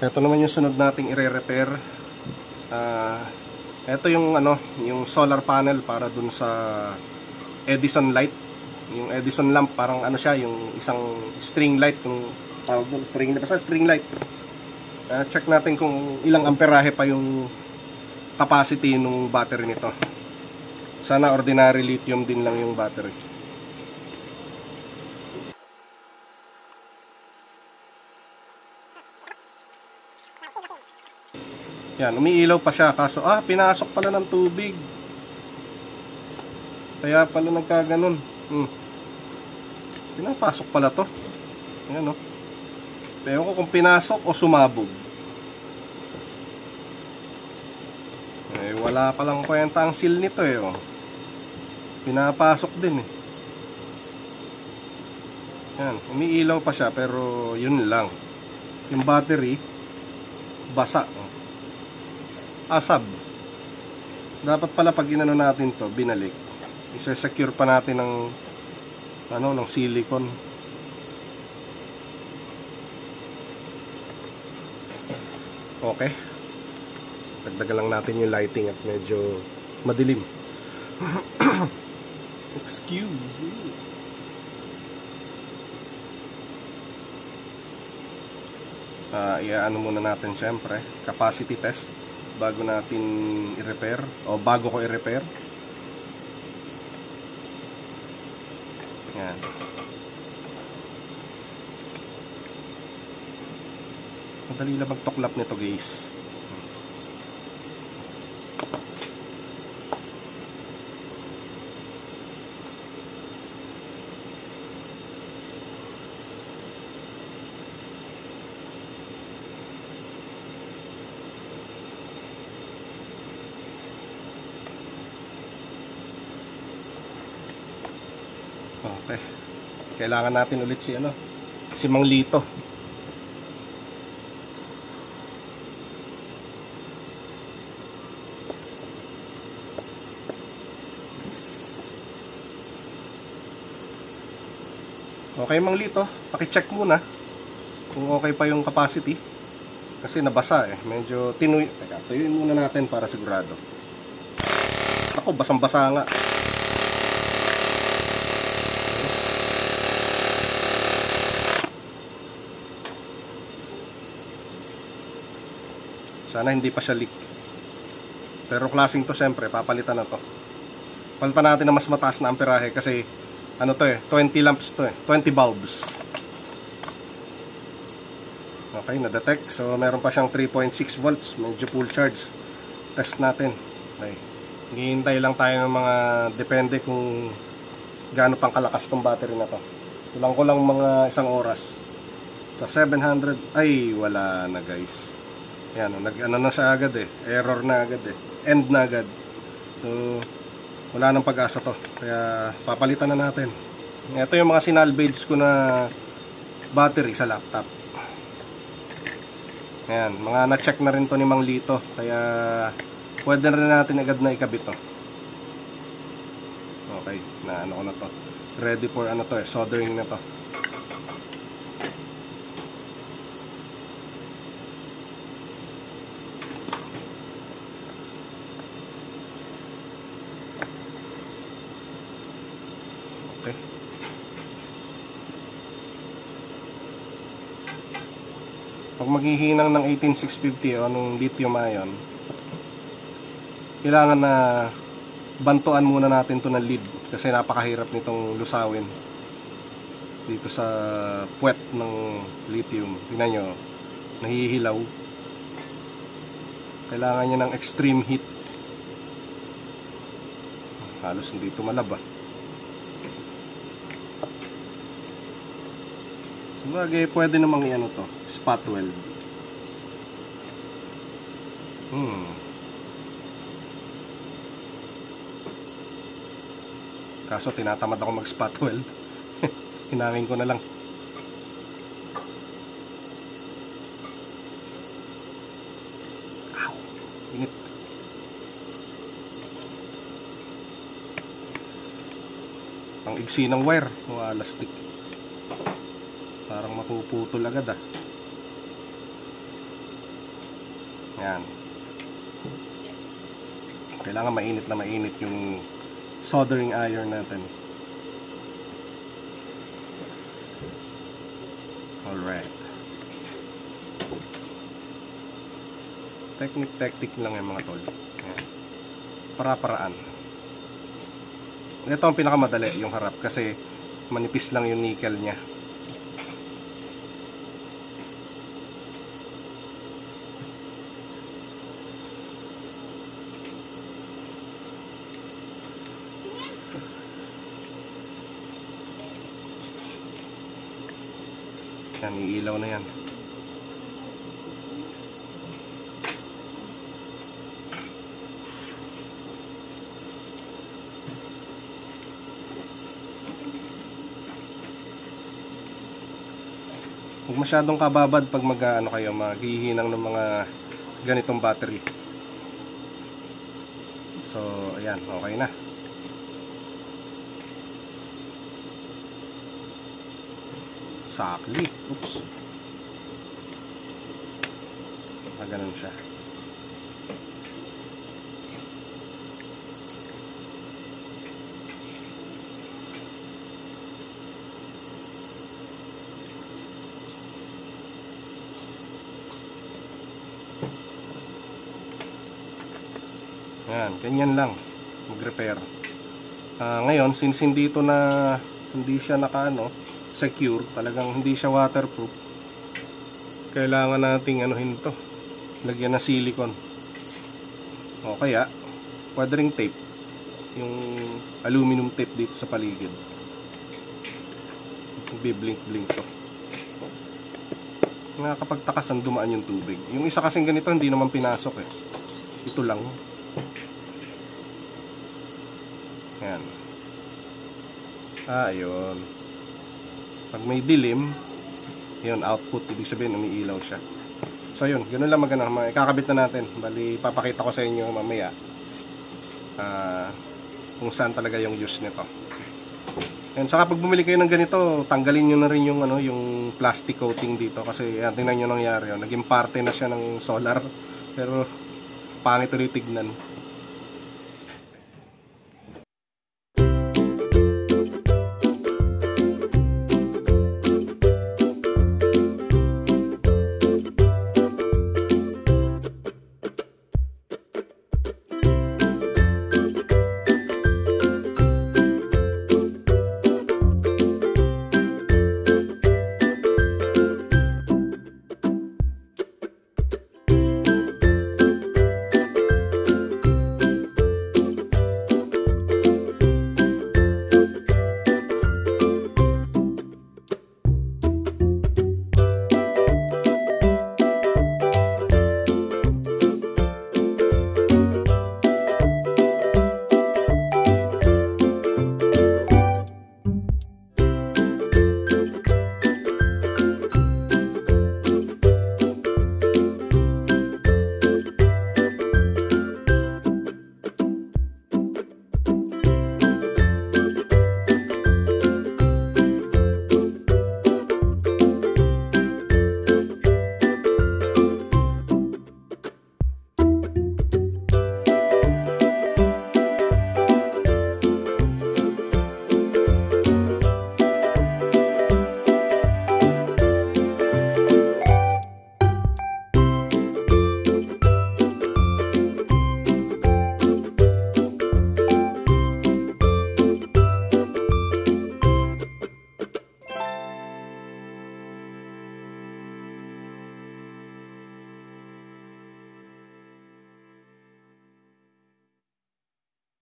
Ito naman yung sunod nating ire-repair. Ito yung yung solar panel para dun sa Edison light. Yung Edison lamp, parang siya, yung isang string light, yung tawag doon, string light. Check natin kung ilang amperahe pa yung capacity ng battery nito. Sana ordinary lithium din lang yung battery. Yan, umiilaw pa siya, kaso pinasok pala ng tubig. Kaya pala nagkaganon. Pinapasok pala to. Ayan o. Pero ko kung pinasok o sumabog. Wala palang kwenta ang seal nito Pinapasok din Yan, umiilaw pa siya pero yun lang. Yung battery basa. Asab. Dapat pala pag inano natin to, binalik, isa-secure pa natin ng ng silicone. Okay. Dagdagan lang natin yung lighting at medyo madilim. Excuse me. Iaano muna natin syempre, capacity test bago natin i-repair o bago ko i-repair. Yan. Madali lang magtuklap nito, guys. Okay. Kailangan natin ulit si Mang Lito. Okay, Mang Lito, paki-check muna kung okay pa yung capacity. Kasi nabasa medyo tinuy. Teka, tuyuin muna natin para sigurado. Ako, basang-basa nga. Sana hindi pa siya leak. Pero klaseng to, siyempre papalitan na to. Palitan natin na mas mataas na amperahe kasi 20 lamps to 20 bulbs. Okay, na-detect. So meron pa siyang 3.6 volts, medyo full charge. Test natin. Okay. Hihintay lang tayo ng mga depende kung gaano pang kalakas tong battery na to. Kulang mga isang oras. Sa 700 ay wala na, guys. Ayan, na siya agad error na agad end na agad. So wala nang pag-asa to, kaya papalitan na natin. Ito yung mga sinalvage ko na battery sa laptop. Ayan, mga na-check na rin to ni Mang Lito, kaya pwede rin natin agad na ikabit to. Okay, na ko na to, ready for soldering na to. Okay. Pag maghihinang ng 18650 o anong lithium ion, kailangan na bantuan muna natin to ng lead kasi napakahirap nitong lusawin dito sa puwet ng lithium. Tingnan nyo, nahihilaw. Kailangan niya ng extreme heat. Halos hindi tumalab Sabagay, pwede namang to, spot weld. Kaso tinatamad ako mag spot weld. Hinangin ko na lang. Ow! Init. Ang igsi ng wire, elastic. Parang mapuputol agad Yan. Kailangan mainit na mainit yung soldering iron natin. Alright. Technique lang yung mga tol. Yan. Para-paraan. Ito ang pinakamadali, yung harap, kasi manipis lang yung nickel niya. Yan, iilaw na yan. Huwag masyadong kababad pag maghihinang ng mga ganitong battery. So, ayan, okay na. Sakli. Oops. Ganun siya. Yan, ganyan lang mag-repair. Ngayon, since hindi siya secure, talagang hindi siya waterproof, kailangan nating anuhin to, lagyan ng silicone o kaya quadring tape, yung aluminum tape dito sa paligid. Biblink-blink to, nakakapagtakasan dumaan yung tubig. Yung isa kasing ganito hindi naman pinasok eh, ito lang. Yan. Ayun. Pag may dilim, yun, output, ibig sabihin umiilaw siya. So yun, ganoon lang ikakabit na natin. Bali, papakita ko sa inyo mamaya kung saan talaga yung use nito. And saka pag bumili kayo ng ganito, tanggalin nyo na rin yung yung plastic coating dito, kasi tingnan nyo nangyari yun. Naging parte na siya ng solar, pero pangit ulit tignan.